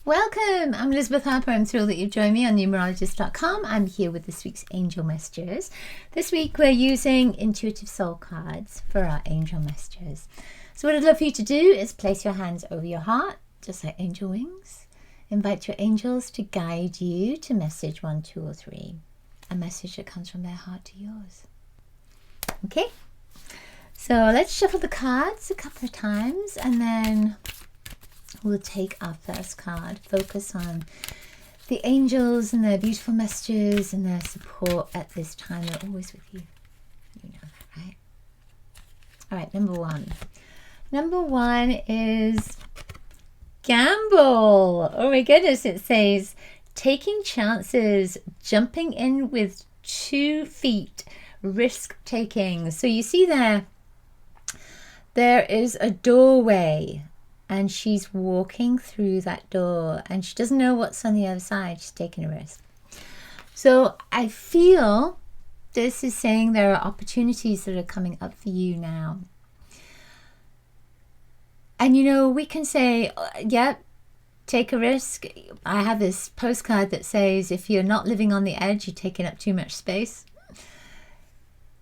Welcome! I'm Elizabeth Harper. I'm thrilled that you've joined me on numerologist.com. I'm here with this week's angel messages. This week we're using intuitive soul cards for our angel messages. So what I'd love for you to do is place your hands over your heart, just like angel wings. Invite your angels to guide you to message 1, 2, or 3. A message that comes from their heart to yours. Okay? So let's shuffle the cards a couple of times and then we'll take our first card. Focus on the angels and their beautiful messages and their support at this time. They're always with you. You know that, right? All right, number one. Number one is gamble. Oh my goodness, it says taking chances, jumping in with 2 feet, risk taking. So you see there is a doorway. And she's walking through that door and she doesn't know what's on the other side. She's taking a risk. So I feel this is saying there are opportunities that are coming up for you now. And you know, we can say, yeah, take a risk. I have this postcard that says, if you're not living on the edge, you're taking up too much space.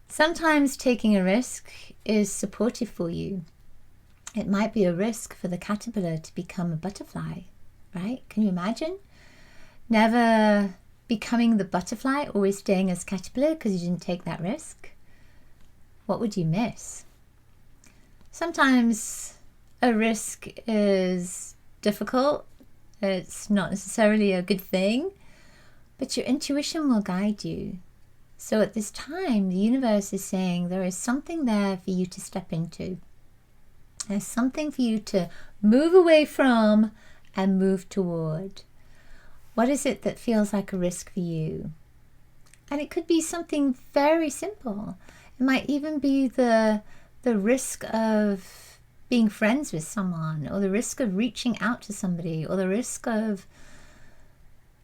Sometimes taking a risk is supportive for you. It might be a risk for the caterpillar to become a butterfly, right? Can you imagine? Never becoming the butterfly, always staying as caterpillar because you didn't take that risk. What would you miss? Sometimes a risk is difficult. It's not necessarily a good thing, but your intuition will guide you. So at this time, the universe is saying there is something there for you to step into. There's something for you to move away from and move toward. What is it that feels like a risk for you? And it could be something very simple. It might even be the risk of being friends with someone, or the risk of reaching out to somebody, or the risk of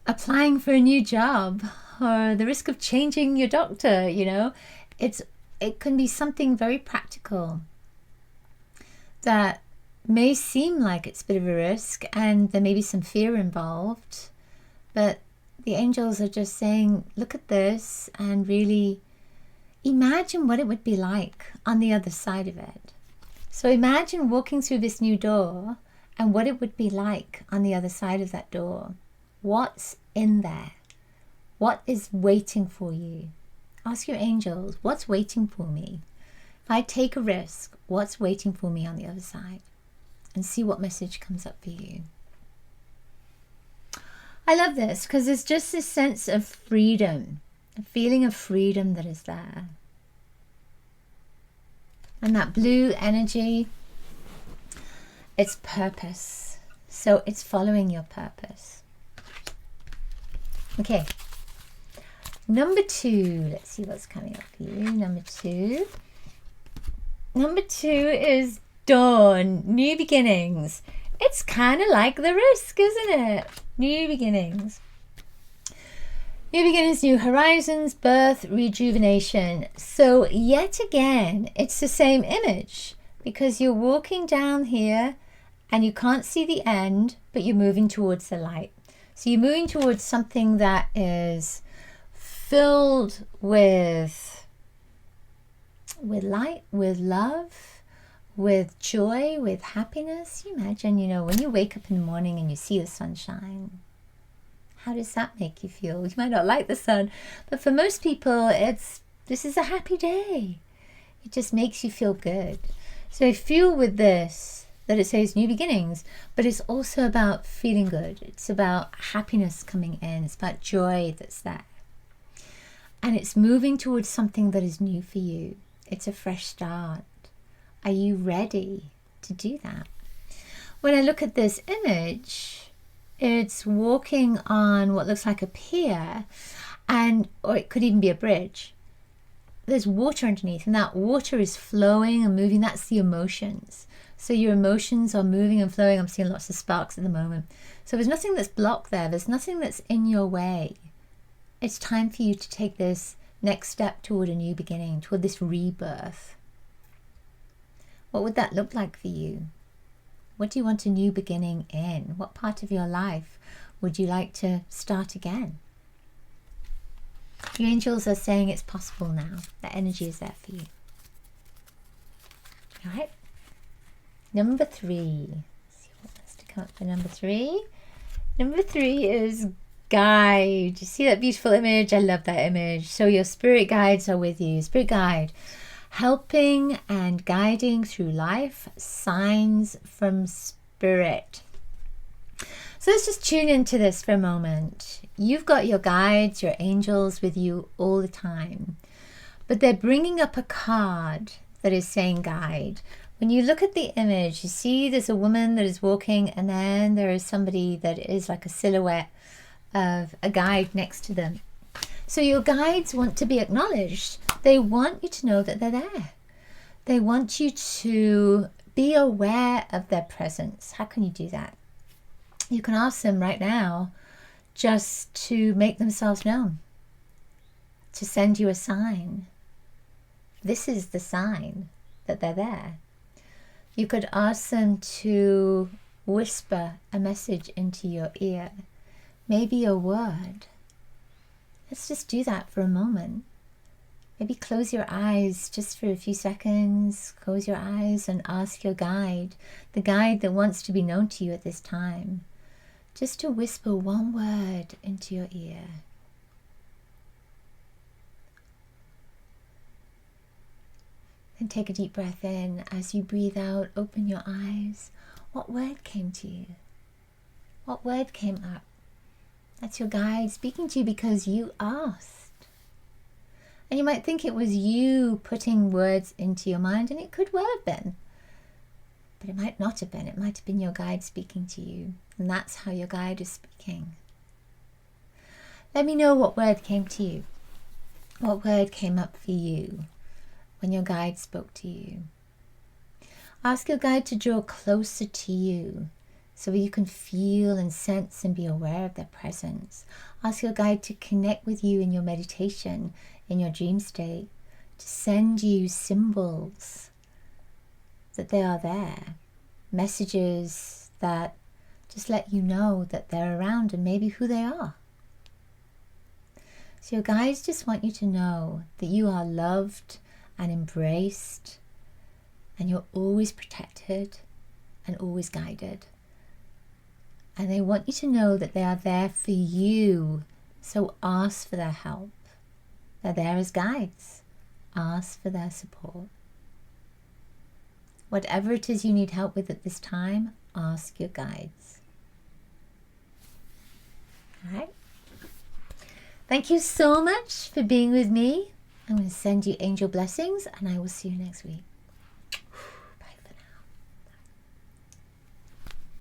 applying for a new job, or the risk of changing your doctor, you know. It can be something very practical that may seem like it's a bit of a risk and there may be some fear involved, but the angels are just saying, look at this and really imagine what it would be like on the other side of it. So imagine walking through this new door and what it would be like on the other side of that door. What's in there? What is waiting for you? Ask your angels, what's waiting for me? If I take a risk, what's waiting for me on the other side? And see what message comes up for you. I love this because there's just this sense of freedom, a feeling of freedom that is there. And that blue energy, it's purpose. So it's following your purpose. Okay. Number 2. Let's see what's coming up for you. Number 2. Number 2 is dawn, new beginnings. It's kind of like the risk, isn't it? New beginnings. New beginnings, new horizons, birth, rejuvenation. So yet again, it's the same image because you're walking down here and you can't see the end, but you're moving towards the light. So you're moving towards something that is filled with light, with love, with joy, with happiness. You imagine, you know, when you wake up in the morning and you see the sunshine, how does that make you feel? You might not like the sun, but for most people, this is a happy day. It just makes you feel good. So I feel with this that it says new beginnings, but it's also about feeling good. It's about happiness coming in. It's about joy that's there. And it's moving towards something that is new for you. It's a fresh start. Are you ready to do that? When I look at this image, it's walking on what looks like a pier, or it could even be a bridge. There's water underneath, and that water is flowing and moving. That's the emotions. So your emotions are moving and flowing. I'm seeing lots of sparks at the moment. So there's nothing that's blocked there. There's nothing that's in your way. It's time for you to take this next step toward a new beginning, toward this rebirth. What would that look like for you? What do you want a new beginning in? What part of your life would you like to start again? Your angels are saying it's possible now. The energy is there for you. All right. Number 3. Let's see what wants to come up for number 3. Number 3 is guide. You see that beautiful image? I love that image. So your spirit guides are with you. Spirit guide, helping and guiding through life. Signs from spirit. So let's just tune into this for a moment. You've got your guides, your angels with you all the time, but they're bringing up a card that is saying guide. When you look at the image, you see there's a woman that is walking, and then there is somebody that is like a silhouette of a guide next to them. So your guides want to be acknowledged. They want you to know that they're there. They want you to be aware of their presence. How can you do that? You can ask them right now just to make themselves known, to send you a sign. This is the sign that they're there. You could ask them to whisper a message into your ear, maybe a word. Let's just do that for a moment. Maybe close your eyes just for a few seconds. Close your eyes and ask your guide, the guide that wants to be known to you at this time, just to whisper one word into your ear. And take a deep breath in. As you breathe out, open your eyes. What word came to you? What word came up? That's your guide speaking to you because you asked. And you might think it was you putting words into your mind, and it could well have been. But it might not have been. It might have been your guide speaking to you. And that's how your guide is speaking. Let me know what word came to you. What word came up for you when your guide spoke to you. Ask your guide to draw closer to you so you can feel and sense and be aware of their presence. Ask your guide to connect with you in your meditation, in your dream state, to send you symbols that they are there, messages that just let you know that they're around and maybe who they are. So your guides just want you to know that you are loved and embraced, and you're always protected and always guided. And they want you to know that they are there for you. So ask for their help. They're there as guides. Ask for their support. Whatever it is you need help with at this time, ask your guides. All right. Thank you so much for being with me. I'm going to send you angel blessings, and I will see you next week.